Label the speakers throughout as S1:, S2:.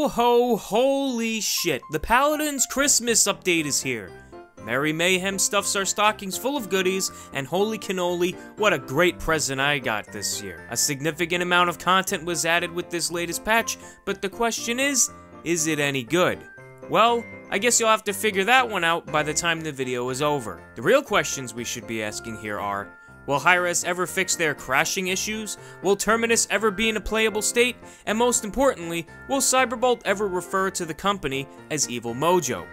S1: Ho, holy shit, the Paladins Christmas update is here. Merry Mayhem stuffs our stockings full of goodies, and holy cannoli, what a great present I got this year. A significant amount of content was added with this latest patch, but the question is it any good? Well, I guess you'll have to figure that one out by the time the video is over. The real questions we should be asking here are, will Hi-REz ever fix their crashing issues? Will Terminus ever be in a playable state? And most importantly, will Syberbolt ever refer to the company as Evil Mojo?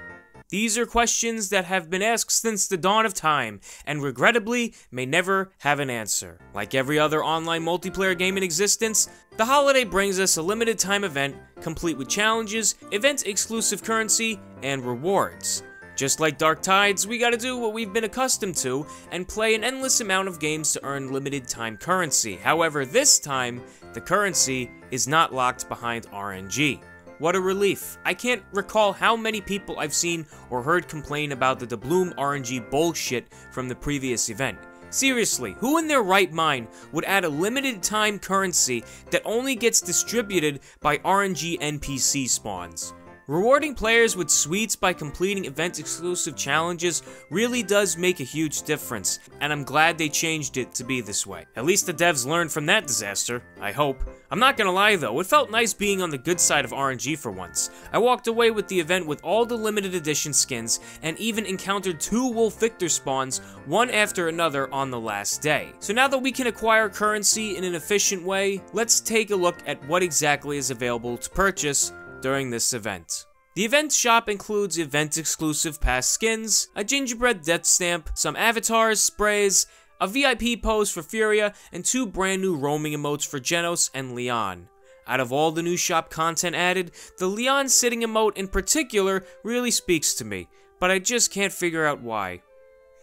S1: These are questions that have been asked since the dawn of time, and regrettably, may never have an answer. Like every other online multiplayer game in existence, the holiday brings us a limited time event, complete with challenges, event-exclusive currency, and rewards. Just like Dark Tides, we gotta do what we've been accustomed to, and play an endless amount of games to earn limited time currency. However, this time, the currency is not locked behind RNG. What a relief. I can't recall how many people I've seen or heard complain about the doubloon RNG bullshit from the previous event. Seriously, who in their right mind would add a limited time currency that only gets distributed by RNG NPC spawns? Rewarding players with sweets by completing event-exclusive challenges really does make a huge difference, and I'm glad they changed it to be this way. At least the devs learned from that disaster, I hope. I'm not gonna lie though, it felt nice being on the good side of RNG for once. I walked away with the event with all the limited edition skins, and even encountered 2 Wolf Victor spawns, one after another on the last day. So now that we can acquire currency in an efficient way, let's take a look at what exactly is available to purchase during this event. The event shop includes event-exclusive past skins, a gingerbread death stamp, some avatars, sprays, a VIP pose for Furia, and 2 brand new roaming emotes for Genos and Lian. Out of all the new shop content added, the Lian sitting emote in particular really speaks to me, but I just can't figure out why.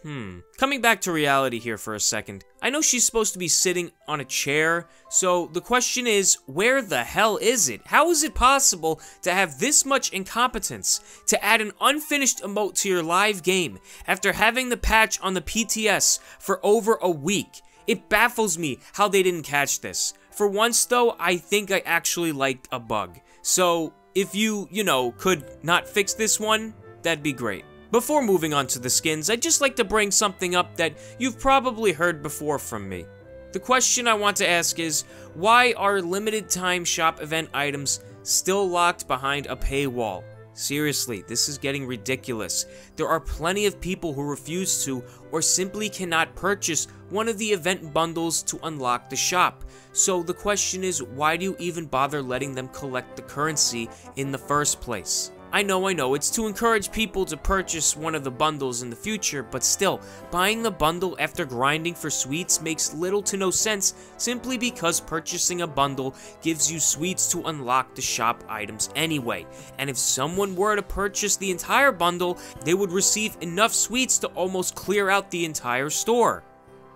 S1: Coming back to reality here for a second. I know she's supposed to be sitting on a chair, so the question is, where the hell is it? How is it possible to have this much incompetence to add an unfinished emote to your live game after having the patch on the PTS for over a week? It baffles me how they didn't catch this. For once though, I think I actually liked a bug. So if you could not fix this one, that'd be great. Before moving on to the skins, I'd just like to bring something up that you've probably heard before from me. The question I want to ask is, why are limited time shop event items still locked behind a paywall? Seriously, this is getting ridiculous. There are plenty of people who refuse to or simply cannot purchase one of the event bundles to unlock the shop. So the question is, why do you even bother letting them collect the currency in the first place? I know, it's to encourage people to purchase one of the bundles in the future, but still, buying the bundle after grinding for sweets makes little to no sense simply because purchasing a bundle gives you sweets to unlock the shop items anyway, and if someone were to purchase the entire bundle, they would receive enough sweets to almost clear out the entire store.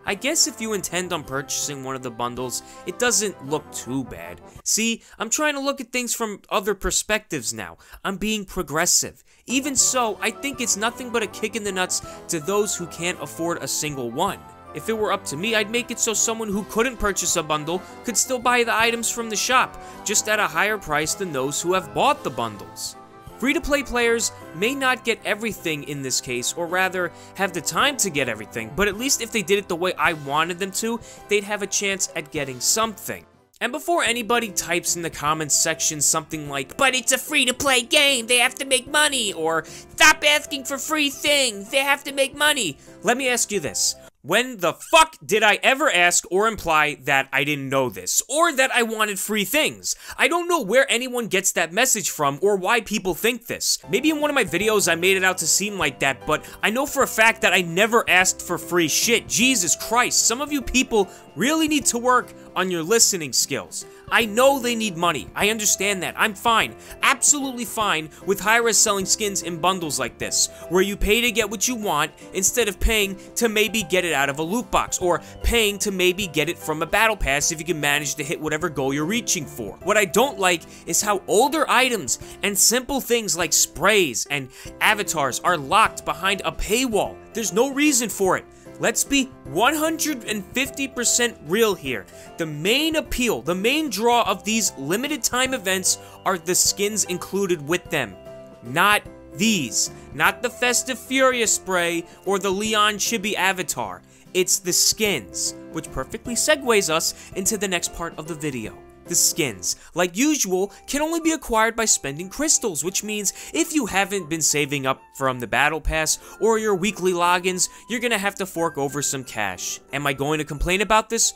S1: I guess if you intend on purchasing one of the bundles, it doesn't look too bad. See, I'm trying to look at things from other perspectives now. I'm being progressive. Even so, I think it's nothing but a kick in the nuts to those who can't afford a single one. If it were up to me, I'd make it so someone who couldn't purchase a bundle could still buy the items from the shop, just at a higher price than those who have bought the bundles. Free-to-play players may not get everything in this case, or rather, have the time to get everything, but at least if they did it the way I wanted them to, they'd have a chance at getting something. And before anybody types in the comments section something like, "But it's a free-to-play game, they have to make money," or "Stop asking for free things, they have to make money," let me ask you this. When the fuck did I ever ask or imply that I didn't know this, or that I wanted free things? I don't know where anyone gets that message from, or why people think this. Maybe in one of my videos I made it out to seem like that, but I know for a fact that I never asked for free shit. Jesus Christ, some of you people really need to work on your listening skills. I know they need money. I understand that. I'm fine. Absolutely fine with Hi-REz selling skins in bundles like this, where you pay to get what you want instead of paying to maybe get it out of a loot box, or paying to maybe get it from a battle pass if you can manage to hit whatever goal you're reaching for. What I don't like is how older items and simple things like sprays and avatars are locked behind a paywall. There's no reason for it. let's be 150% real here. The main appeal, the main draw of these limited time events are the skins included with them. Not these. Not the Festive Furia spray or the Lian Chibi avatar. It's the skins, which perfectly segues us into the next part of the video. The skins, like usual, can only be acquired by spending crystals, which means if you haven't been saving up from the battle pass or your weekly logins, you're gonna have to fork over some cash. Am I going to complain about this?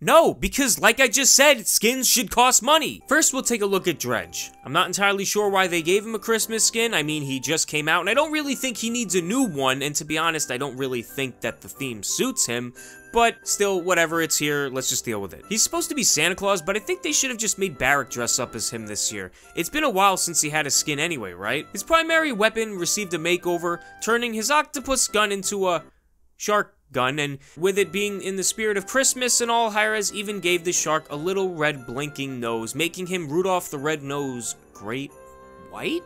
S1: No, because like I just said, skins should cost money. First, we'll take a look at Dredge. I'm not entirely sure why they gave him a Christmas skin. I mean, he just came out, and I don't really think he needs a new one, and to be honest, I don't really think that the theme suits him. But still, whatever, it's here, let's just deal with it. He's supposed to be Santa Claus, but I think they should have just made Barrack dress up as him this year. It's been a while since he had a skin anyway, right? His primary weapon received a makeover, turning his octopus gun into a shark gun, and with it being in the spirit of Christmas and all, Hi-REz even gave the shark a little red blinking nose, making him Rudolph the Red-Nosed Great White?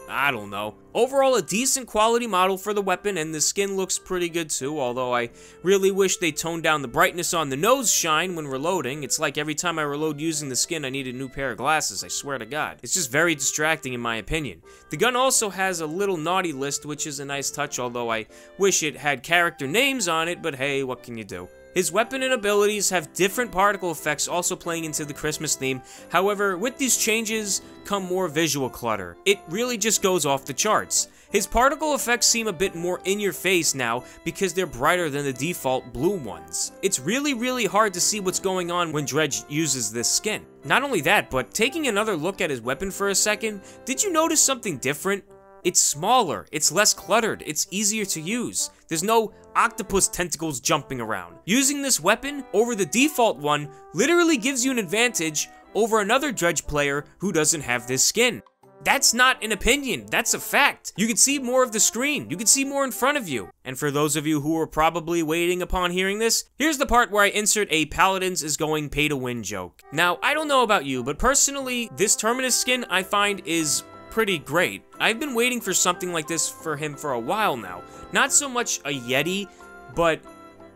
S1: I don't know. Overall, a decent quality model for the weapon, and the skin looks pretty good too, although I really wish they toned down the brightness on the nose shine when reloading. It's like every time I reload using the skin, I need a new pair of glasses, I swear to God. It's just very distracting in my opinion. The gun also has a little naughty list, which is a nice touch, although I wish it had character names on it, but hey, what can you do? His weapon and abilities have different particle effects, also playing into the Christmas theme. However, with these changes come more visual clutter. It really just goes off the charts. His particle effects seem a bit more in your face now because they're brighter than the default blue ones. It's really hard to see what's going on when Dredge uses this skin. Not only that, but taking another look at his weapon for a second, did you notice something different? It's smaller, it's less cluttered, it's easier to use. There's no octopus tentacles jumping around. Using this weapon over the default one literally gives you an advantage over another Dredge player who doesn't have this skin. That's not an opinion, that's a fact. You can see more of the screen, you can see more in front of you. And for those of you who are probably waiting upon hearing this, here's the part where I insert a Paladins is going pay to win joke. Now, I don't know about you, but personally, this Terminus skin I find is pretty great. I've been waiting for something like this for him for a while now. Not so much a Yeti, but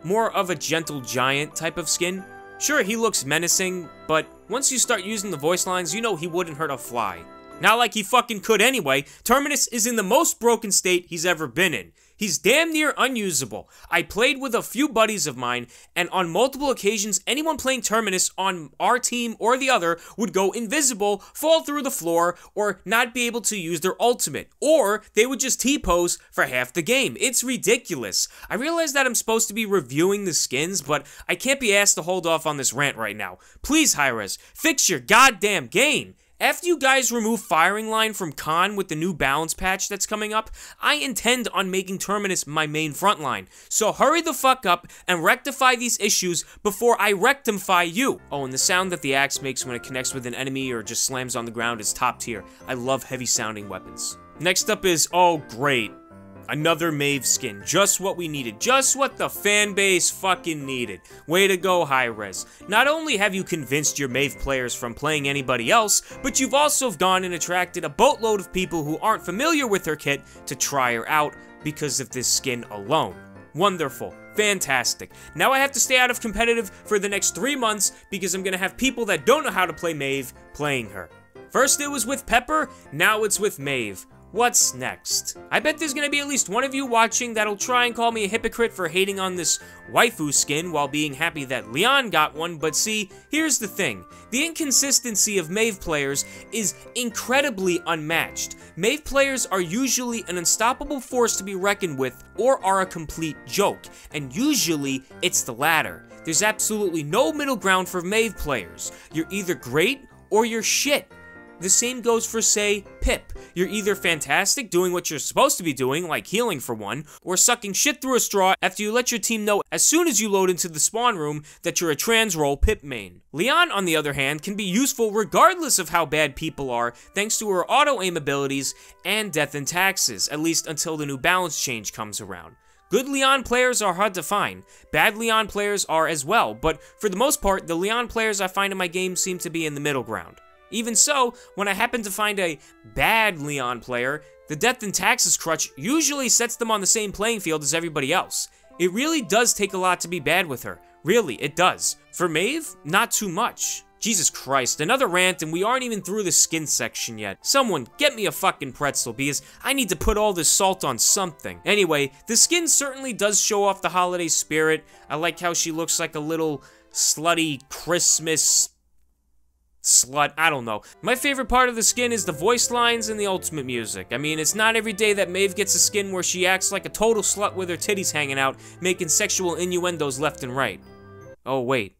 S1: more of a gentle giant type of skin. Sure, he looks menacing, but once you start using the voice lines, you know he wouldn't hurt a fly. Not like he fucking could anyway. Terminus is in the most broken state he's ever been in. He's damn near unusable. I played with a few buddies of mine, and on multiple occasions, anyone playing Terminus on our team or the other would go invisible, fall through the floor, or not be able to use their ultimate. Or they would just T-pose for half the game. It's ridiculous. I realize that I'm supposed to be reviewing the skins, but I can't be asked to hold off on this rant right now. Please, Hi-REz, fix your goddamn game. After you guys remove firing line from Con with the new balance patch that's coming up, I intend on making Terminus my main front line. So hurry the fuck up and rectify these issues before I rectify you. Oh, and the sound that the axe makes when it connects with an enemy or just slams on the ground is top tier. I love heavy sounding weapons. Next up is, oh great, another Maeve skin. Just what we needed. Just what the fan base fucking needed. Way to go, Hi-REz. Not only have you convinced your Maeve players from playing anybody else, but you've also gone and attracted a boatload of people who aren't familiar with her kit to try her out because of this skin alone. Wonderful. Fantastic. Now I have to stay out of competitive for the next 3 months because I'm gonna have people that don't know how to play Maeve playing her. First it was with Pepper, now it's with Maeve. What's next? I bet there's gonna be at least one of you watching that'll try and call me a hypocrite for hating on this waifu skin while being happy that Lian got one, but see, here's the thing. The inconsistency of Maeve players is incredibly unmatched. Maeve players are usually an unstoppable force to be reckoned with or are a complete joke, and usually it's the latter. There's absolutely no middle ground for Maeve players. You're either great or you're shit. The same goes for, say, Pip. You're either fantastic, doing what you're supposed to be doing, like healing for one, or sucking shit through a straw after you let your team know as soon as you load into the spawn room that you're a trans role Pip main. Lian, on the other hand, can be useful regardless of how bad people are, thanks to her auto-aim abilities and death and taxes, at least until the new balance change comes around. Good Lian players are hard to find. Bad Lian players are as well, but for the most part, the Lian players I find in my game seem to be in the middle ground. Even so, when I happen to find a bad Lian player, the death and taxes crutch usually sets them on the same playing field as everybody else. It really does take a lot to be bad with her. Really, it does. For Maeve, not too much. Jesus Christ, another rant and we aren't even through the skin section yet. Someone, get me a fucking pretzel because I need to put all this salt on something. Anyway, the skin certainly does show off the holiday spirit. I like how she looks like a little slutty Christmas slut, I don't know. My favorite part of the skin is the voice lines and the ultimate music. I mean, it's not every day that Maeve gets a skin where she acts like a total slut with her titties hanging out, making sexual innuendos left and right. Oh, wait.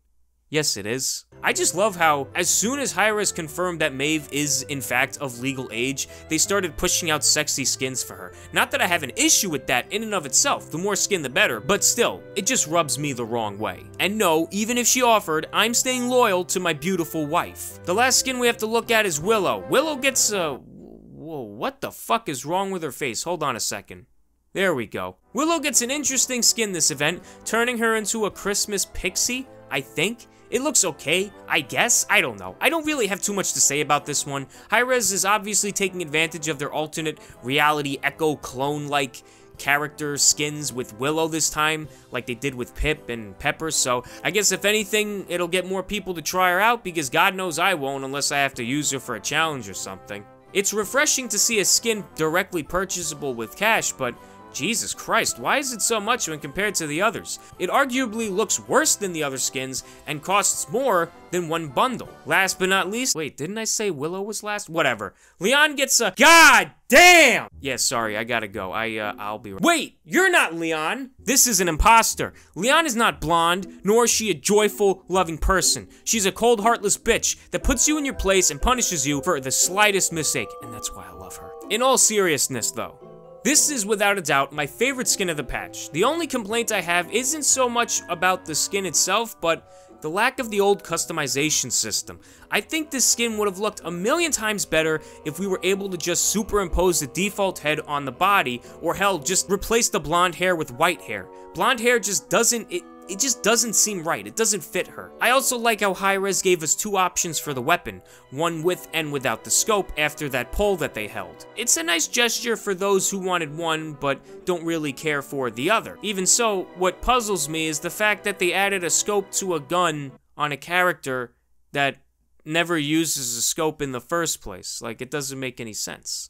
S1: Yes, it is. I just love how, as soon as Hi-REz confirmed that Maeve is, in fact, of legal age, they started pushing out sexy skins for her. Not that I have an issue with that in and of itself, the more skin the better, but still, it just rubs me the wrong way. And no, even if she offered, I'm staying loyal to my beautiful wife. The last skin we have to look at is Willow. Willow gets a... Whoa, what the fuck is wrong with her face? Hold on a second. There we go. Willow gets an interesting skin this event, turning her into a Christmas pixie, I think. It looks okay, I guess, I don't know. I don't really have too much to say about this one. Hi-REz is obviously taking advantage of their alternate reality echo clone-like character skins with Willow this time, like they did with Pip and Pepper, so I guess if anything, it'll get more people to try her out, because God knows I won't unless I have to use her for a challenge or something. It's refreshing to see a skin directly purchasable with cash, but Jesus Christ, why is it so much when compared to the others? It arguably looks worse than the other skins and costs more than one bundle. Last but not least, wait, didn't I say Willow was last? Whatever. Lian gets a God damn! Yeah, sorry, I gotta go. I'll be right. Wait, you're not Lian! This is an imposter. Lian is not blonde, nor is she a joyful, loving person. She's a cold, heartless bitch that puts you in your place and punishes you for the slightest mistake, and that's why I love her. In all seriousness, though, this is without a doubt my favorite skin of the patch. The only complaint I have isn't so much about the skin itself, but the lack of the old customization system. I think this skin would have looked a million times better if we were able to just superimpose the default head on the body, or hell, just replace the blonde hair with white hair. Blonde hair just doesn't, it just doesn't seem right. It doesn't fit her. I also like how Hi-REz gave us two options for the weapon, one with and without the scope after that poll that they held. It's a nice gesture for those who wanted one but don't really care for the other. Even so, what puzzles me is the fact that they added a scope to a gun on a character that never uses a scope in the first place. Like, it doesn't make any sense.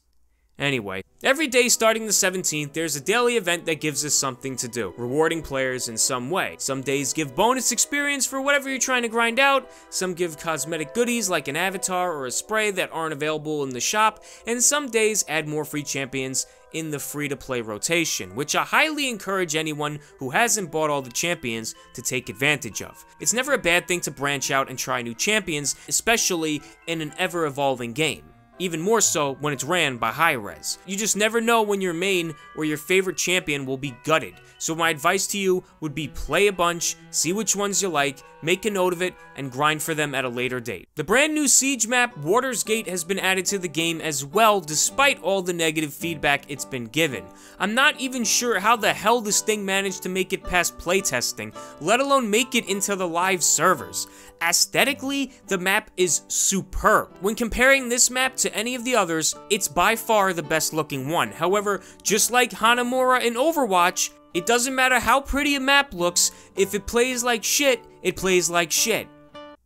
S1: Anyway, every day starting the 17th, there's a daily event that gives us something to do, rewarding players in some way. Some days give bonus experience for whatever you're trying to grind out, some give cosmetic goodies like an avatar or a spray that aren't available in the shop, and some days add more free champions in the free-to-play rotation, which I highly encourage anyone who hasn't bought all the champions to take advantage of. It's never a bad thing to branch out and try new champions, especially in an ever-evolving game. Even more so when it's ran by Hi-REz. You just never know when your main or your favorite champion will be gutted, so my advice to you would be play a bunch, see which ones you like, make a note of it, and grind for them at a later date. The brand new siege map, Water's Gate, has been added to the game as well, despite all the negative feedback it's been given. I'm not even sure how the hell this thing managed to make it past playtesting, let alone make it into the live servers. Aesthetically, the map is superb. When comparing this map to any of the others, it's by far the best looking one. However, just like Hanamura in Overwatch, it doesn't matter how pretty a map looks, if it plays like shit, it plays like shit.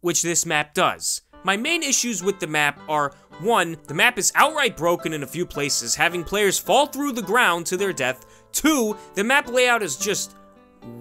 S1: Which this map does. My main issues with the map are, 1, the map is outright broken in a few places, having players fall through the ground to their death. 2, the map layout is just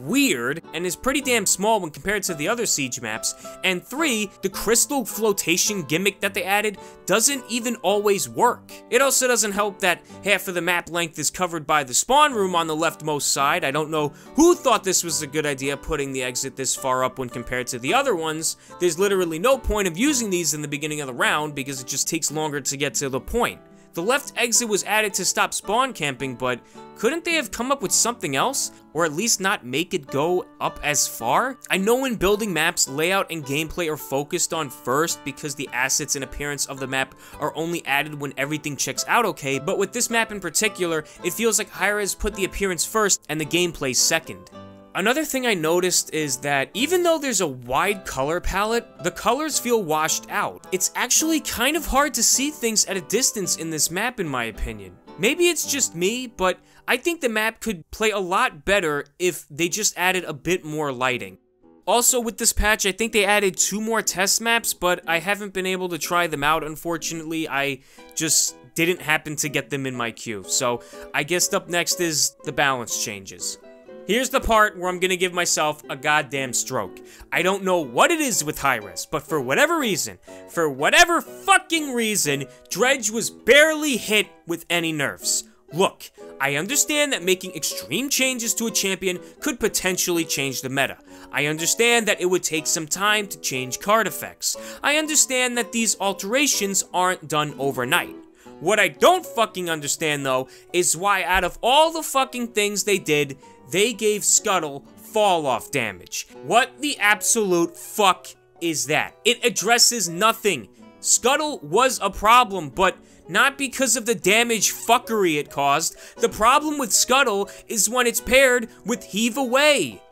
S1: weird and is pretty damn small when compared to the other siege maps, and 3, the crystal flotation gimmick that they added doesn't even always work. It also doesn't help that half of the map length is covered by the spawn room on the leftmost side. I don't know who thought this was a good idea, putting the exit this far up when compared to the other ones. There's literally no point of using these in the beginning of the round because it just takes longer to get to the point. The left exit was added to stop spawn camping, but couldn't they have come up with something else? Or at least not make it go up as far? I know when building maps, layout and gameplay are focused on first because the assets and appearance of the map are only added when everything checks out okay, but with this map in particular, it feels like Hi-REz put the appearance first and the gameplay second. Another thing I noticed is that even though there's a wide color palette, the colors feel washed out. It's actually kind of hard to see things at a distance in this map in my opinion. Maybe it's just me, but I think the map could play a lot better if they just added a bit more lighting. Also, with this patch, I think they added 2 more test maps, but I haven't been able to try them out, unfortunately. I just didn't happen to get them in my queue. So, I guess up next is the balance changes. Here's the part where I'm gonna give myself a goddamn stroke. I don't know what it is with Hi-REz, but for whatever fucking reason, Dredge was barely hit with any nerfs. Look, I understand that making extreme changes to a champion could potentially change the meta. I understand that it would take some time to change card effects. I understand that these alterations aren't done overnight. What I don't fucking understand, though, is why out of all the fucking things they did, they gave Scuttle fall-off damage. What the absolute fuck is that? It addresses nothing. Scuttle was a problem, but not because of the damage fuckery it caused. The problem with Scuttle is when it's paired with Heave Away.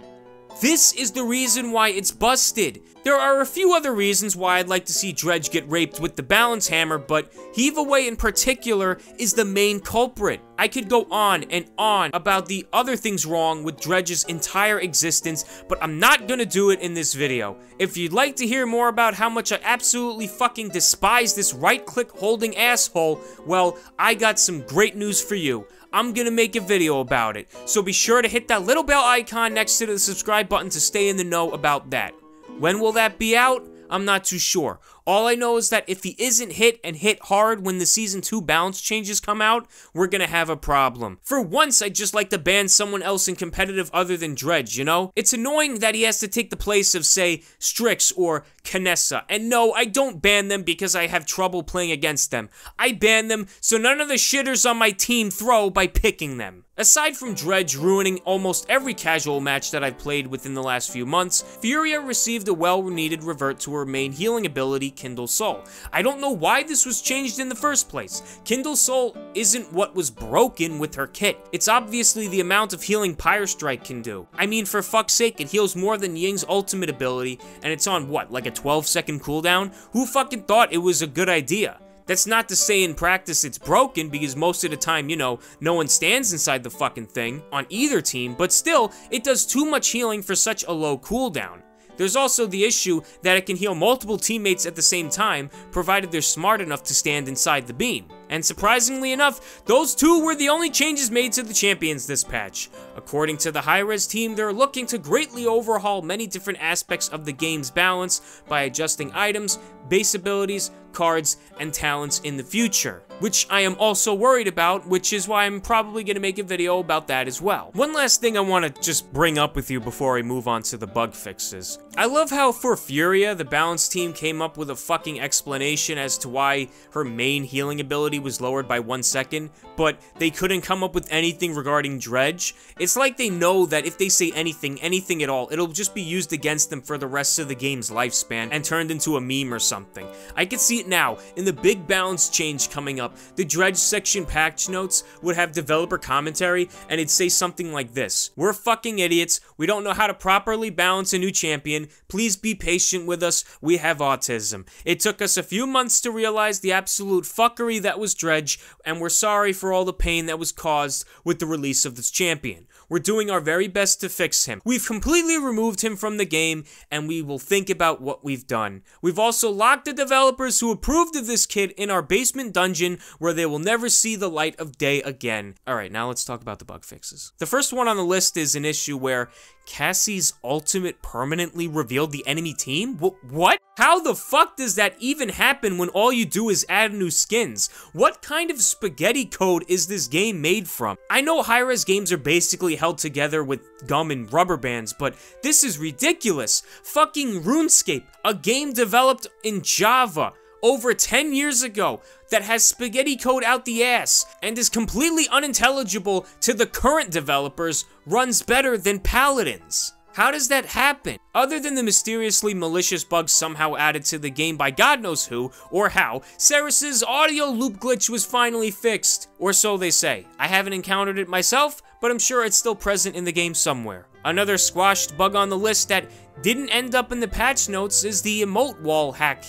S1: This is the reason why it's busted. There are a few other reasons why I'd like to see Dredge get raped with the balance hammer, but Heave Away in particular is the main culprit. I could go on and on about the other things wrong with Dredge's entire existence, but I'm not gonna do it in this video. If you'd like to hear more about how much I absolutely fucking despise this right-click holding asshole, well, I got some great news for you. I'm gonna make a video about it, so be sure to hit that little bell icon next to the subscribe button to stay in the know about that. When will that be out? I'm not too sure. All I know is that if he isn't hit and hit hard when the Season 2 balance changes come out, we're gonna have a problem. For once, I'd just like to ban someone else in competitive other than Dredge, you know? It's annoying that he has to take the place of, say, Strix or Kinessa. And no, I don't ban them because I have trouble playing against them. I ban them so none of the shitters on my team throw by picking them. Aside from Dredge ruining almost every casual match that I've played within the last few months, Furia received a well-needed revert to her main healing ability, Kindle Soul. I don't know why this was changed in the first place. Kindle Soul isn't what was broken with her kit. It's obviously the amount of healing Pyre Strike can do. I mean, for fuck's sake, it heals more than Ying's ultimate ability, and it's on what, like a 12-second cooldown? Who fucking thought it was a good idea? That's not to say in practice it's broken, because most of the time, you know, no one stands inside the fucking thing on either team, but still, it does too much healing for such a low cooldown. There's also the issue that it can heal multiple teammates at the same time, provided they're smart enough to stand inside the beam. And surprisingly enough, those two were the only changes made to the champions this patch. According to the Hi-REz team, they're looking to greatly overhaul many different aspects of the game's balance by adjusting items, base abilities, cards, and talents in the future, which I am also worried about, which is why I'm probably going to make a video about that as well. One last thing I want to just bring up with you before I move on to the bug fixes. I love how for Furia, the balance team came up with a fucking explanation as to why her main healing ability was lowered by 1 second, but they couldn't come up with anything regarding Dredge. It's like they know that if they say anything at all, it'll just be used against them for the rest of the game's lifespan and turned into a meme or something. I can see it now. In the big balance change coming up, the Dredge section patch notes would have developer commentary, and it'd say something like this: "We're fucking idiots. We don't know how to properly balance a new champion. Please be patient with us. We have autism. It took us a few months to realize the absolute fuckery that was Dredge, and we're sorry for all the pain that was caused with the release of this champion. We're doing our very best to fix him. We've completely removed him from the game, and we will think about what we've done. We've also locked the developers who approved of this kid in our basement dungeon where they will never see the light of day again." Alright, now let's talk about the bug fixes. The first one on the list is an issue where Cassie's ultimate permanently revealed the enemy team? What? How the fuck does that even happen when all you do is add new skins? What kind of spaghetti code is this game made from? I know Hi-REz games are basically held together with gum and rubber bands, but this is ridiculous. Fucking RuneScape, a game developed in Java over 10 years ago that has spaghetti code out the ass and is completely unintelligible to the current developers, runs better than Paladins. How does that happen? Other than the mysteriously malicious bugs somehow added to the game by God knows who, or how, Ceres's audio loop glitch was finally fixed. Or so they say. I haven't encountered it myself, but I'm sure it's still present in the game somewhere. Another squashed bug on the list that didn't end up in the patch notes is the emote wall hack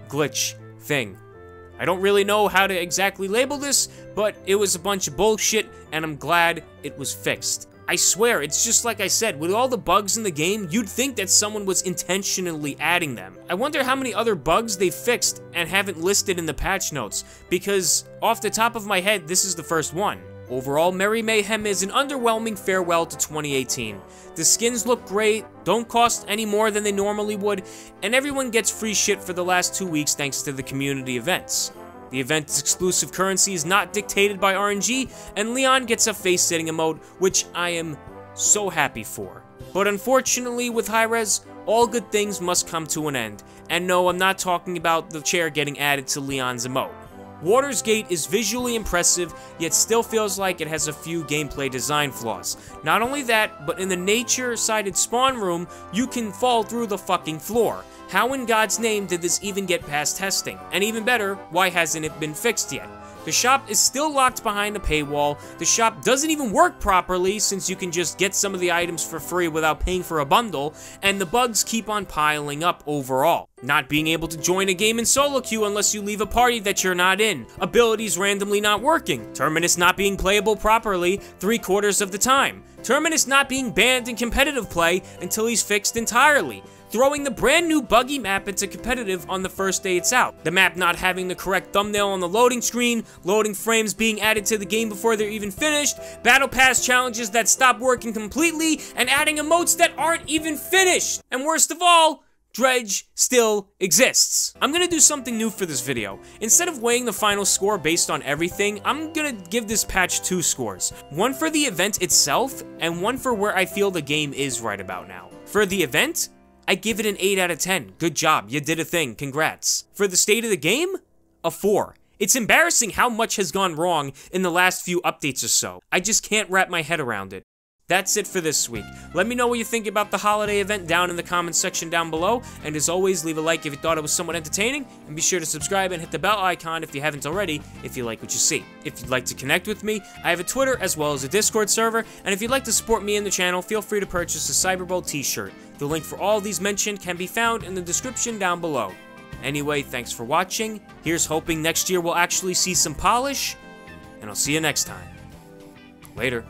S1: glitch thing. I don't really know how to exactly label this, but it was a bunch of bullshit, and I'm glad it was fixed. I swear, it's just like I said, with all the bugs in the game, you'd think that someone was intentionally adding them. I wonder how many other bugs they fixed and haven't listed in the patch notes, because off the top of my head, this is the first one. Overall, Merry Mayhem is an underwhelming farewell to 2018. The skins look great, don't cost any more than they normally would, and everyone gets free shit for the last 2 weeks thanks to the community events. The event's exclusive currency is not dictated by RNG, and Lian gets a face-sitting emote, which I am so happy for. But unfortunately, with Hi-REz, all good things must come to an end. And no, I'm not talking about the chair getting added to Lian's emote. Water's Gate is visually impressive, yet still feels like it has a few gameplay design flaws. Not only that, but in the nature-sided spawn room, you can fall through the fucking floor. How in God's name did this even get past testing? And even better, why hasn't it been fixed yet? The shop is still locked behind a paywall, the shop doesn't even work properly since you can just get some of the items for free without paying for a bundle, and the bugs keep on piling up overall. Not being able to join a game in solo queue unless you leave a party that you're not in, abilities randomly not working, Terminus not being playable properly 3/4 of the time, Terminus not being banned in competitive play until he's fixed entirely, throwing the brand new buggy map into competitive on the first day it's out, the map not having the correct thumbnail on the loading screen, loading frames being added to the game before they're even finished, battle pass challenges that stop working completely, and adding emotes that aren't even finished, and worst of all, Dredge still exists. I'm gonna do something new for this video. Instead of weighing the final score based on everything, I'm gonna give this patch 2 scores. One for the event itself, and one for where I feel the game is right about now. For the event, I give it an 8 out of 10. Good job, you did a thing, congrats. For the state of the game, a 4. It's embarrassing how much has gone wrong in the last few updates or so. I just can't wrap my head around it. That's it for this week. Let me know what you think about the holiday event down in the comments section down below, and as always, leave a like if you thought it was somewhat entertaining, and be sure to subscribe and hit the bell icon if you haven't already, if you like what you see. If you'd like to connect with me, I have a Twitter as well as a Discord server, and if you'd like to support me in the channel, feel free to purchase a Syberbolt t-shirt. The link for all of these mentioned can be found in the description down below. Anyway, thanks for watching, here's hoping next year we'll actually see some polish, and I'll see you next time. Later.